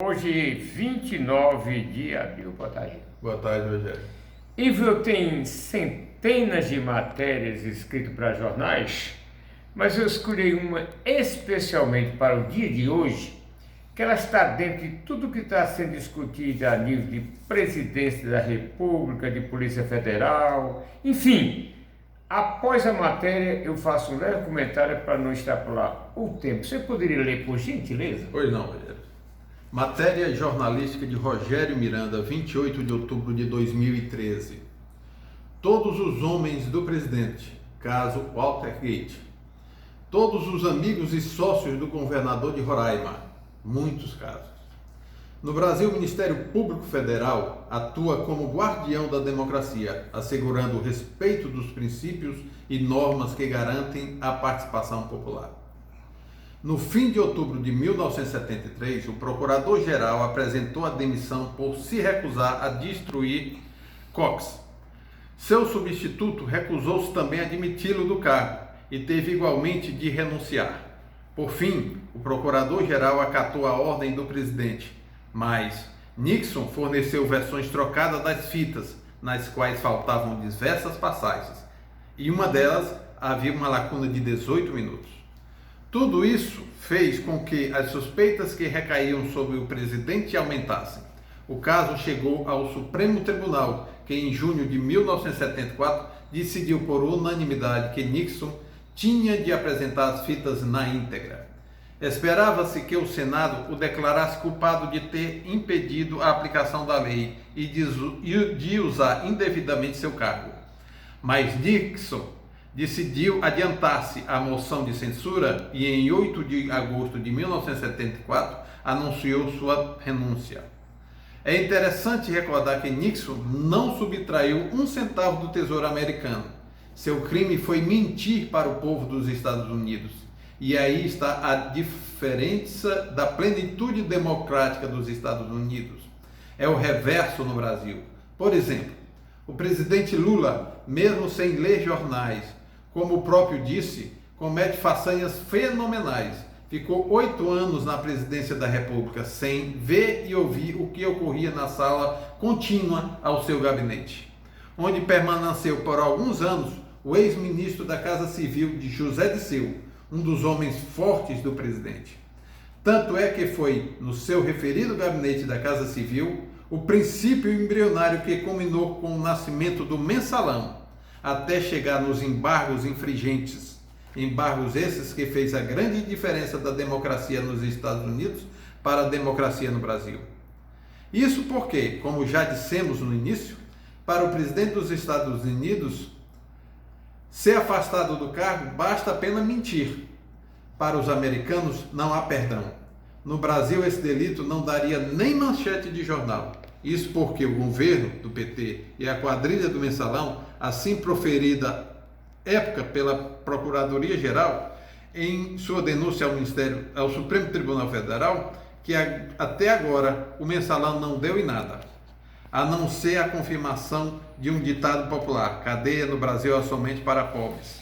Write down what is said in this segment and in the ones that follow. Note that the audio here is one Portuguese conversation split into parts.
Hoje, 29 de abril, boa tarde. Boa tarde, Rogério. Ivo tem centenas de matérias escritas para jornais, mas eu escolhi uma especialmente para o dia de hoje, que ela está dentro de tudo que está sendo discutido a nível de presidência da República, de Polícia Federal, enfim. Após a matéria, eu faço um leve comentário para não extrapolar o tempo. Você poderia ler, por gentileza? Pois não, Rogério. Matéria jornalística de Rogério Miranda, 28 de outubro de 2013. Todos os homens do presidente, caso Watergate. Todos os amigos e sócios do governador de Roraima, muitos casos. No Brasil, o Ministério Público Federal atua como guardião da democracia, assegurando o respeito dos princípios e normas que garantem a participação popular. No fim de outubro de 1973, o procurador-geral apresentou a demissão por se recusar a destruir Cox. Seu substituto recusou-se também a admiti-lo do cargo e teve igualmente de renunciar. Por fim, o procurador-geral acatou a ordem do presidente, mas Nixon forneceu versões trocadas das fitas, nas quais faltavam diversas passagens, e uma delas havia uma lacuna de 18 minutos. Tudo isso fez com que as suspeitas que recaíam sobre o presidente aumentassem. O caso chegou ao Supremo Tribunal, que em junho de 1974 decidiu por unanimidade que Nixon tinha de apresentar as fitas na íntegra. Esperava-se que o Senado o declarasse culpado de ter impedido a aplicação da lei e de usar indevidamente seu cargo. Mas Nixon decidiu adiantar-se à moção de censura e em 8 de agosto de 1974 anunciou sua renúncia. É interessante recordar que Nixon não subtraiu um centavo do Tesouro americano. Seu crime foi mentir para o povo dos Estados Unidos. E aí está a diferença da plenitude democrática dos Estados Unidos. É o reverso no Brasil. Por exemplo, o presidente Lula, mesmo sem ler jornais, como o próprio disse, comete façanhas fenomenais. Ficou 8 anos na presidência da República sem ver e ouvir o que ocorria na sala contínua ao seu gabinete, onde permaneceu por alguns anos o ex-ministro da Casa Civil de José Disseu, um dos homens fortes do presidente. Tanto é que foi no seu referido gabinete da Casa Civil o princípio embrionário que culminou com o nascimento do Mensalão, até chegar nos embargos infringentes. Embargos esses que fez a grande diferença da democracia nos Estados Unidos para a democracia no Brasil. Isso porque, como já dissemos no início, para o presidente dos Estados Unidos ser afastado do cargo basta apenas mentir. Para os americanos não há perdão. No Brasil esse delito não daria nem manchete de jornal. Isso porque o governo do PT e a quadrilha do Mensalão, assim proferida época pela Procuradoria-Geral, em sua denúncia ao Supremo Tribunal Federal, que até agora o Mensalão não deu em nada, a não ser a confirmação de um ditado popular: cadeia no Brasil é somente para pobres.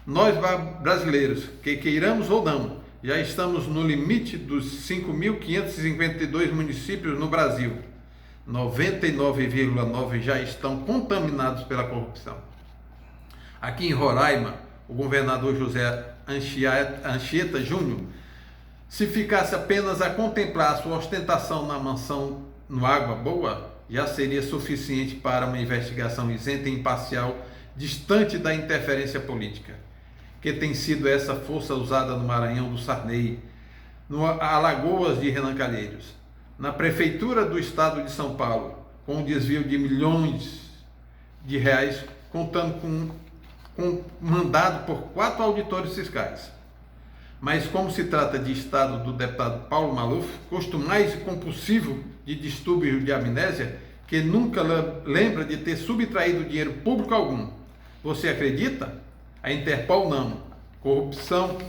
Nós brasileiros, que queiramos ou não, já estamos no limite dos 5.552 municípios no Brasil. 99,9% já estão contaminados pela corrupção. Aqui em Roraima, o governador José Anchieta Júnior, se ficasse apenas a contemplar a sua ostentação na mansão no Água Boa, já seria suficiente para uma investigação isenta e imparcial, distante da interferência política, que tem sido essa força usada no Maranhão do Sarney, no Alagoas de Renan Calheiros, na Prefeitura do Estado de São Paulo, com um desvio de milhões de reais, contando com mandado por 4 auditores fiscais. Mas como se trata de estado do deputado Paulo Maluf, costumais e compulsivo de distúrbio de amnésia, que nunca lembra de ter subtraído dinheiro público algum. Você acredita? A Interpol não. Corrupção,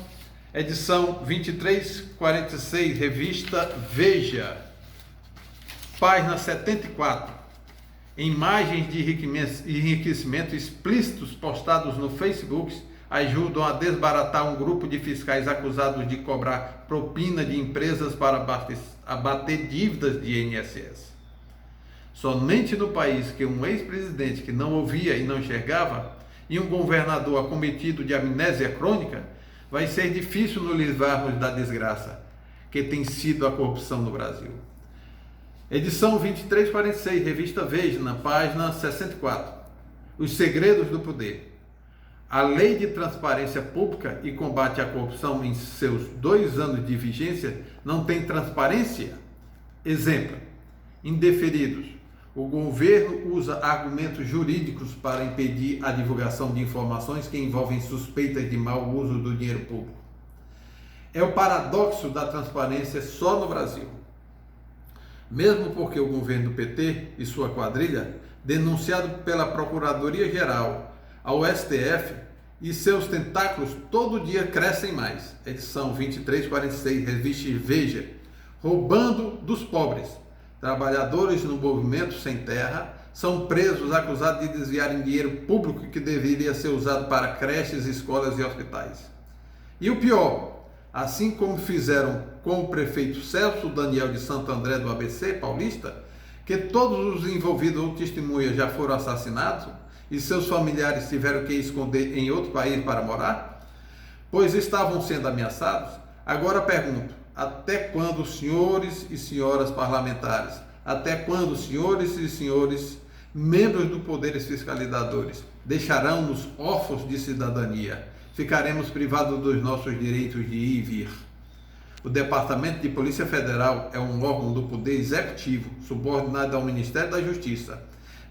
edição 2346, revista Veja, página 74. Imagens de enriquecimento explícitos postados no Facebook ajudam a desbaratar um grupo de fiscais acusados de cobrar propina de empresas para abater dívidas de INSS. Somente no país que um ex-presidente que não ouvia e não enxergava e um governador acometido de amnésia crônica, vai ser difícil nos livrarmos da desgraça que tem sido a corrupção no Brasil. Edição 2346, revista Veja, na página 64. Os segredos do poder. A Lei de Transparência Pública e Combate à Corrupção, em seus 2 anos de vigência, não tem transparência? Exemplo: indeferidos. O governo usa argumentos jurídicos para impedir a divulgação de informações que envolvem suspeitas de mau uso do dinheiro público. É o paradoxo da transparência só no Brasil. Mesmo porque o governo do PT e sua quadrilha, denunciado pela Procuradoria-Geral ao STF, e seus tentáculos todo dia crescem mais. Edição 2346, revista Veja. Roubando dos pobres. Trabalhadores no movimento sem terra são presos acusados de desviarem dinheiro público que deveria ser usado para creches, escolas e hospitais. E o pior, assim como fizeram com o prefeito Celso Daniel de Santo André do ABC Paulista, que todos os envolvidos ou testemunhas já foram assassinados e seus familiares tiveram que esconder em outro país para morar, pois estavam sendo ameaçados, agora pergunto: até quando, senhores e senhoras parlamentares, até quando, senhores e senhores membros do poderes fiscalizadores, deixarão-nos órfãos de cidadania? Ficaremos privados dos nossos direitos de ir e vir. O Departamento de Polícia Federal é um órgão do Poder Executivo, subordinado ao Ministério da Justiça.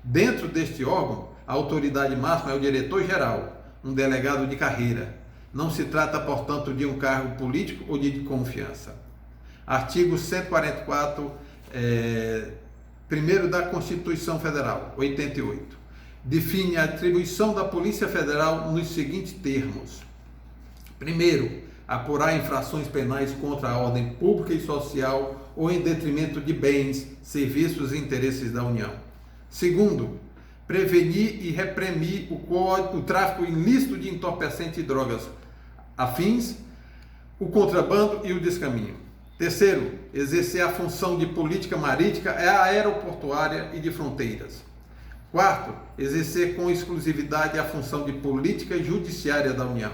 Dentro deste órgão, a autoridade máxima é o diretor-geral, um delegado de carreira. Não se trata, portanto, de um cargo político ou de confiança. Artigo 144, primeiro da Constituição Federal, 88. Define a atribuição da Polícia Federal nos seguintes termos. Primeiro, apurar infrações penais contra a ordem pública e social ou em detrimento de bens, serviços e interesses da União. Segundo, prevenir e reprimir o tráfico ilícito de entorpecentes e drogas afins, o contrabando e o descaminho. Terceiro, exercer a função de política marítima, aeroportuária e de fronteiras. Quarto, exercer com exclusividade a função de política judiciária da União.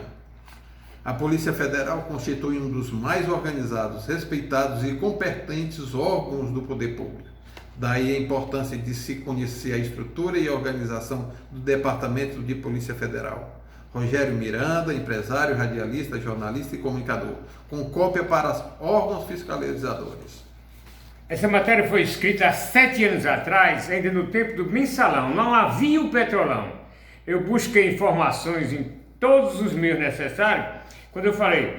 A Polícia Federal constitui um dos mais organizados, respeitados e competentes órgãos do poder público. Daí a importância de se conhecer a estrutura e a organização do Departamento de Polícia Federal. Rogério Miranda, empresário, radialista, jornalista e comunicador, com cópia para os órgãos fiscalizadores. Essa matéria foi escrita há 7 anos atrás, ainda no tempo do mensalão, não havia o petrolão. Eu busquei informações em todos os meios necessários. Quando eu falei,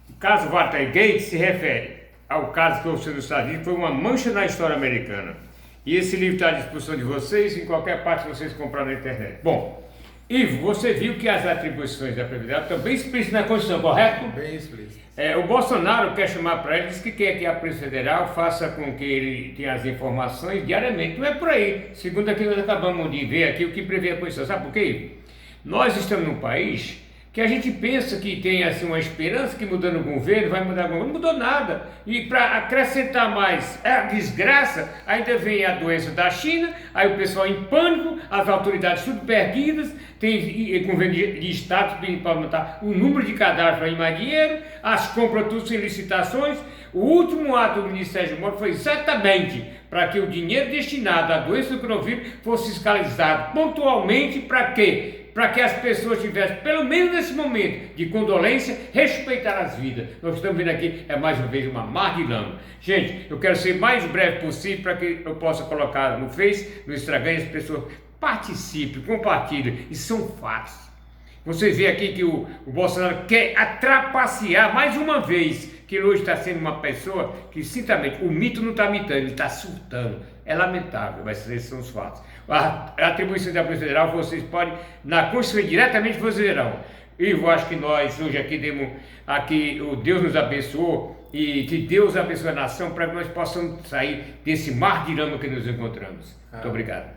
o caso Watergate se refere ao caso que ocorreu nos Estados Unidos, foi uma mancha na história americana. E esse livro está à disposição de vocês, em qualquer parte que vocês comprarem na internet. Bom, Ivo, você viu que as atribuições da Previdência estão bem explícitas na Constituição, correto? Bem explícitas. O Bolsonaro quer chamar para ele, diz que quer que a Polícia Federal faça com que ele tenha as informações diariamente. Não é por aí, segundo aquilo que nós acabamos de ver aqui, o que prevê a Constituição. Sabe por quê, Ivo? Nós estamos num país que a gente pensa que tem assim uma esperança que mudando o governo vai mudar o governo. Não mudou nada. E para acrescentar mais a desgraça, ainda vem a doença da China, aí o pessoal em pânico, as autoridades tudo perdidas, tem governo de Estado pedindo para aumentar o número de cadastros para ir mais dinheiro, as compras tudo sem licitações. O último ato do Ministério de Moura foi exatamente para que o dinheiro destinado à doença do coronavírus fosse fiscalizado pontualmente. Para quê? Para que as pessoas tivessem, pelo menos nesse momento de condolência, respeitar as vidas. Nós estamos vendo aqui, mais uma vez, uma mar de lama. Gente, eu quero ser mais breve possível para que eu possa colocar no Face, no Instagram, e as pessoas participem, compartilhem. Isso são fatos. Você vê aqui que o Bolsonaro quer atrapacear mais uma vez, que ele hoje está sendo uma pessoa que, sinceramente, o mito não está mitando, ele está surtando. É lamentável, mas esses são os fatos. A atribuição da Polícia Federal, vocês podem, na Constituição, diretamente vocês verão. E eu acho que nós, hoje aqui, o Deus nos abençoou e que Deus abençoe a nação para que nós possamos sair desse mar de lama que nos encontramos. Muito obrigado.